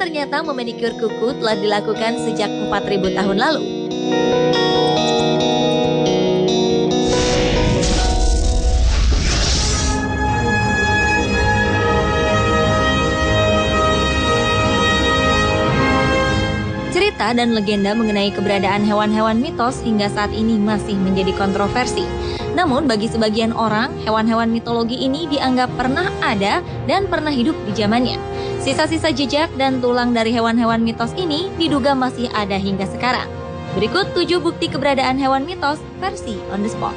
ternyata memanikur kuku telah dilakukan sejak 4.000 tahun lalu. Cerita dan legenda mengenai keberadaan hewan-hewan mitos hingga saat ini masih menjadi kontroversi. Namun bagi sebagian orang, hewan-hewan mitologi ini dianggap pernah ada dan pernah hidup di zamannya. Sisa-sisa jejak dan tulang dari hewan-hewan mitos ini diduga masih ada hingga sekarang. Berikut 7 bukti keberadaan hewan mitos versi on the spot.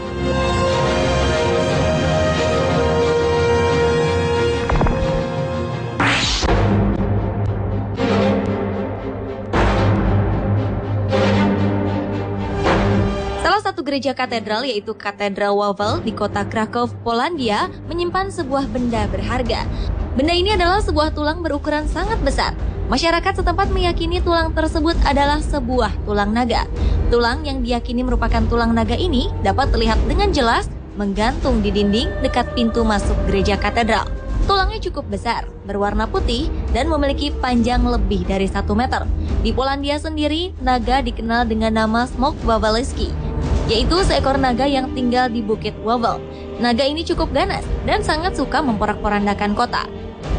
Salah satu gereja katedral yaitu Katedral Wawel di kota Krakow, Polandia menyimpan sebuah benda berharga. Benda ini adalah sebuah tulang berukuran sangat besar. Masyarakat setempat meyakini tulang tersebut adalah sebuah tulang naga. Tulang yang diyakini merupakan tulang naga ini dapat terlihat dengan jelas menggantung di dinding dekat pintu masuk gereja katedral. Tulangnya cukup besar, berwarna putih, dan memiliki panjang lebih dari 1 meter. Di Polandia sendiri, naga dikenal dengan nama Smok Wawelski, yaitu seekor naga yang tinggal di Bukit Wawel. Naga ini cukup ganas dan sangat suka memporak-porandakan kota.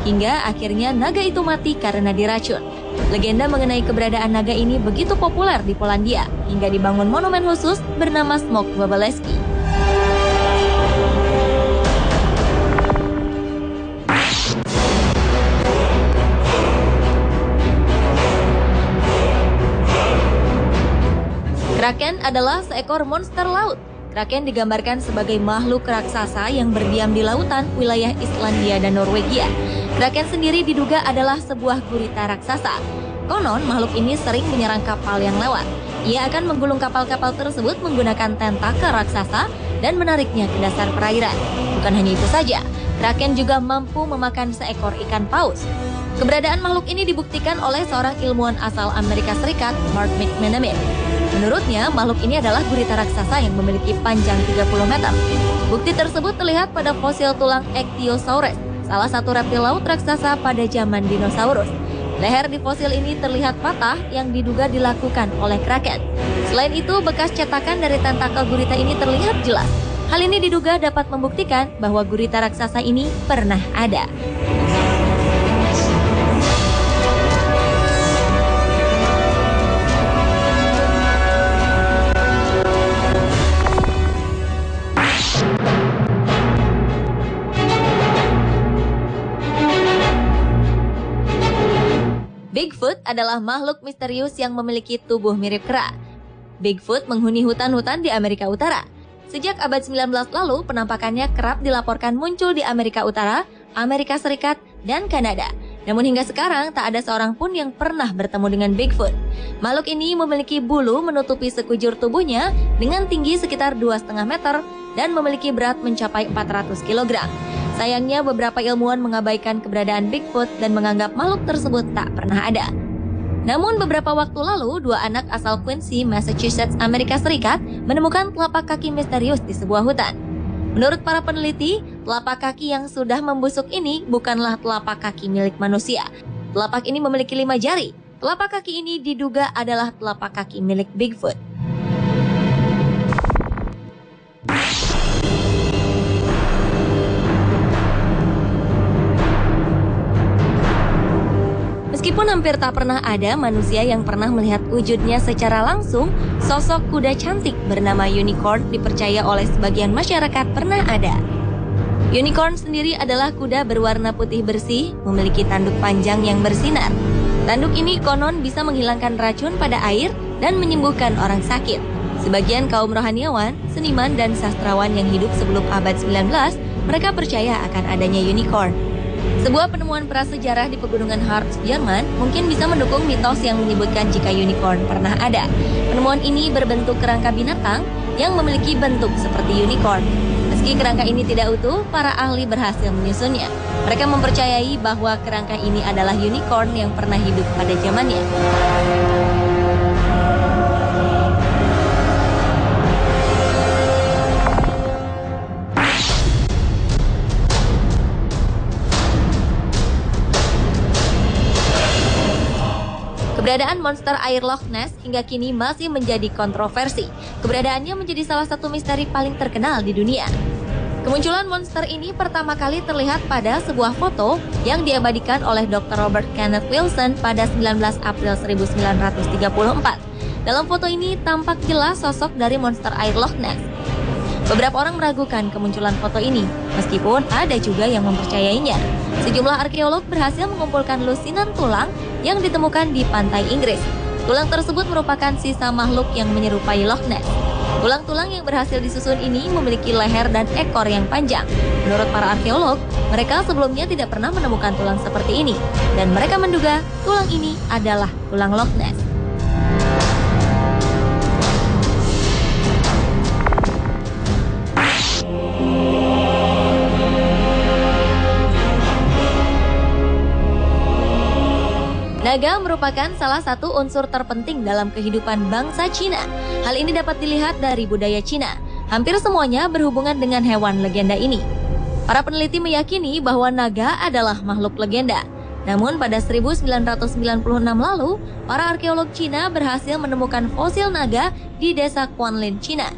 Hingga akhirnya naga itu mati karena diracun. Legenda mengenai keberadaan naga ini begitu populer di Polandia, hingga dibangun monumen khusus bernama Smok Wawelski. Kraken adalah seekor monster laut. Kraken digambarkan sebagai makhluk raksasa yang berdiam di lautan wilayah Islandia dan Norwegia. Kraken sendiri diduga adalah sebuah gurita raksasa. Konon, makhluk ini sering menyerang kapal yang lewat. Ia akan menggulung kapal-kapal tersebut menggunakan tentakel raksasa dan menariknya ke dasar perairan. Bukan hanya itu saja, Kraken juga mampu memakan seekor ikan paus. Keberadaan makhluk ini dibuktikan oleh seorang ilmuwan asal Amerika Serikat, Mark McManaman. Menurutnya, makhluk ini adalah gurita raksasa yang memiliki panjang 30 meter. Bukti tersebut terlihat pada fosil tulang Ichthyosaurus, salah satu reptil laut raksasa pada zaman dinosaurus. Leher di fosil ini terlihat patah yang diduga dilakukan oleh Kraken. Selain itu, bekas cetakan dari tentakel gurita ini terlihat jelas. Hal ini diduga dapat membuktikan bahwa gurita raksasa ini pernah ada. Bigfoot adalah makhluk misterius yang memiliki tubuh mirip kera. Bigfoot menghuni hutan-hutan di Amerika Utara. Sejak abad 19 lalu, penampakannya kerap dilaporkan muncul di Amerika Utara, Amerika Serikat, dan Kanada. Namun hingga sekarang, tak ada seorang pun yang pernah bertemu dengan Bigfoot. Makhluk ini memiliki bulu menutupi sekujur tubuhnya dengan tinggi sekitar 2,5 meter dan memiliki berat mencapai 400 kg. Sayangnya, beberapa ilmuwan mengabaikan keberadaan Bigfoot dan menganggap makhluk tersebut tak pernah ada. Namun beberapa waktu lalu, 2 anak asal Quincy, Massachusetts, Amerika Serikat menemukan telapak kaki misterius di sebuah hutan. Menurut para peneliti, telapak kaki yang sudah membusuk ini bukanlah telapak kaki milik manusia. Telapak ini memiliki 5 jari. Telapak kaki ini diduga adalah telapak kaki milik Bigfoot. Meskipun hampir tak pernah ada manusia yang pernah melihat wujudnya secara langsung, sosok kuda cantik bernama unicorn dipercaya oleh sebagian masyarakat pernah ada. Unicorn sendiri adalah kuda berwarna putih bersih, memiliki tanduk panjang yang bersinar. Tanduk ini konon bisa menghilangkan racun pada air dan menyembuhkan orang sakit. Sebagian kaum rohaniawan, seniman, dan sastrawan yang hidup sebelum abad 19, mereka percaya akan adanya unicorn. Sebuah penemuan prasejarah di pegunungan Harz, Jerman mungkin bisa mendukung mitos yang menyebutkan jika unicorn pernah ada. Penemuan ini berbentuk kerangka binatang yang memiliki bentuk seperti unicorn. Meski kerangka ini tidak utuh, para ahli berhasil menyusunnya. Mereka mempercayai bahwa kerangka ini adalah unicorn yang pernah hidup pada zamannya. Keberadaan monster air Loch Ness hingga kini masih menjadi kontroversi. Keberadaannya menjadi salah satu misteri paling terkenal di dunia. Kemunculan monster ini pertama kali terlihat pada sebuah foto yang diabadikan oleh Dr. Robert Kenneth Wilson pada 19 April 1934. Dalam foto ini tampak jelas sosok dari monster air Loch Ness. Beberapa orang meragukan kemunculan foto ini, meskipun ada juga yang mempercayainya. Sejumlah arkeolog berhasil mengumpulkan lusinan tulang yang ditemukan di pantai Inggris. Tulang tersebut merupakan sisa makhluk yang menyerupai Loch Ness. Tulang-tulang yang berhasil disusun ini memiliki leher dan ekor yang panjang. Menurut para arkeolog, mereka sebelumnya tidak pernah menemukan tulang seperti ini, dan mereka menduga tulang ini adalah tulang Loch Ness. Naga merupakan salah satu unsur terpenting dalam kehidupan bangsa Cina. Hal ini dapat dilihat dari budaya Cina. Hampir semuanya berhubungan dengan hewan legenda ini. Para peneliti meyakini bahwa naga adalah makhluk legenda. Namun pada 1996 lalu, para arkeolog Cina berhasil menemukan fosil naga di desa Quanlin, Cina.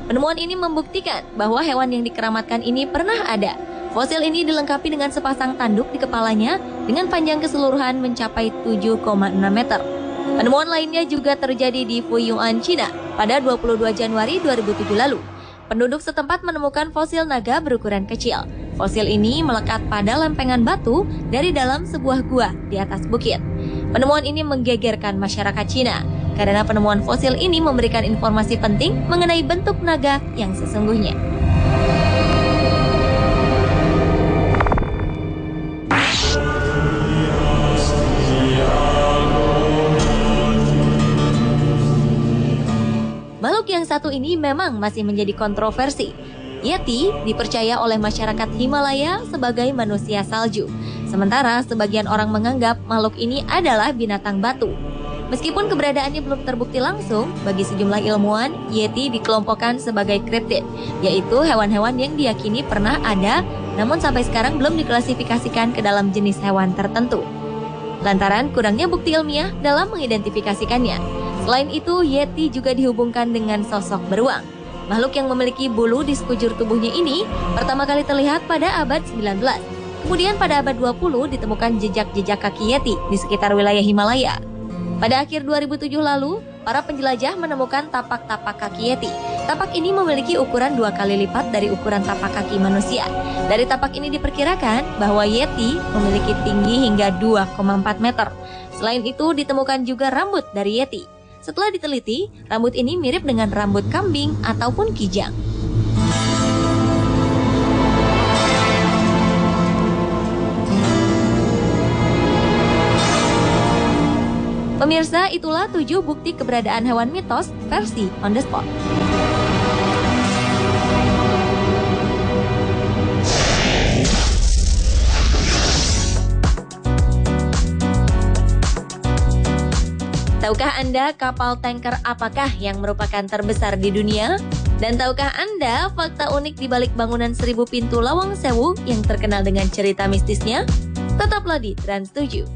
Penemuan ini membuktikan bahwa hewan yang dikeramatkan ini pernah ada. Fosil ini dilengkapi dengan sepasang tanduk di kepalanya dengan panjang keseluruhan mencapai 7,6 meter. Penemuan lainnya juga terjadi di Fuyuan, Cina pada 22 Januari 2007 lalu. Penduduk setempat menemukan fosil naga berukuran kecil. Fosil ini melekat pada lempengan batu dari dalam sebuah gua di atas bukit. Penemuan ini menggegerkan masyarakat Cina karena penemuan fosil ini memberikan informasi penting mengenai bentuk naga yang sesungguhnya. Makhluk yang satu ini memang masih menjadi kontroversi. Yeti dipercaya oleh masyarakat Himalaya sebagai manusia salju. Sementara sebagian orang menganggap makhluk ini adalah binatang batu. Meskipun keberadaannya belum terbukti langsung, bagi sejumlah ilmuwan, Yeti dikelompokkan sebagai kriptid, yaitu hewan-hewan yang diyakini pernah ada, namun sampai sekarang belum diklasifikasikan ke dalam jenis hewan tertentu. Lantaran kurangnya bukti ilmiah dalam mengidentifikasikannya. Selain itu, Yeti juga dihubungkan dengan sosok beruang. Makhluk yang memiliki bulu di sekujur tubuhnya ini pertama kali terlihat pada abad 19. Kemudian pada abad 20 ditemukan jejak-jejak kaki Yeti di sekitar wilayah Himalaya. Pada akhir 2007 lalu, para penjelajah menemukan tapak-tapak kaki Yeti. Tapak ini memiliki ukuran 2 kali lipat dari ukuran tapak kaki manusia. Dari tapak ini diperkirakan bahwa Yeti memiliki tinggi hingga 2,4 meter. Selain itu, ditemukan juga rambut dari Yeti. Setelah diteliti, rambut ini mirip dengan rambut kambing ataupun kijang. Pemirsa, itulah 7 bukti keberadaan hewan mitos versi On The Spot. Tahukah Anda kapal tanker apakah yang merupakan terbesar di dunia? Dan tahukah Anda fakta unik di balik bangunan 1000 pintu Lawang Sewu yang terkenal dengan cerita mistisnya? Tetaplah di Trans 7.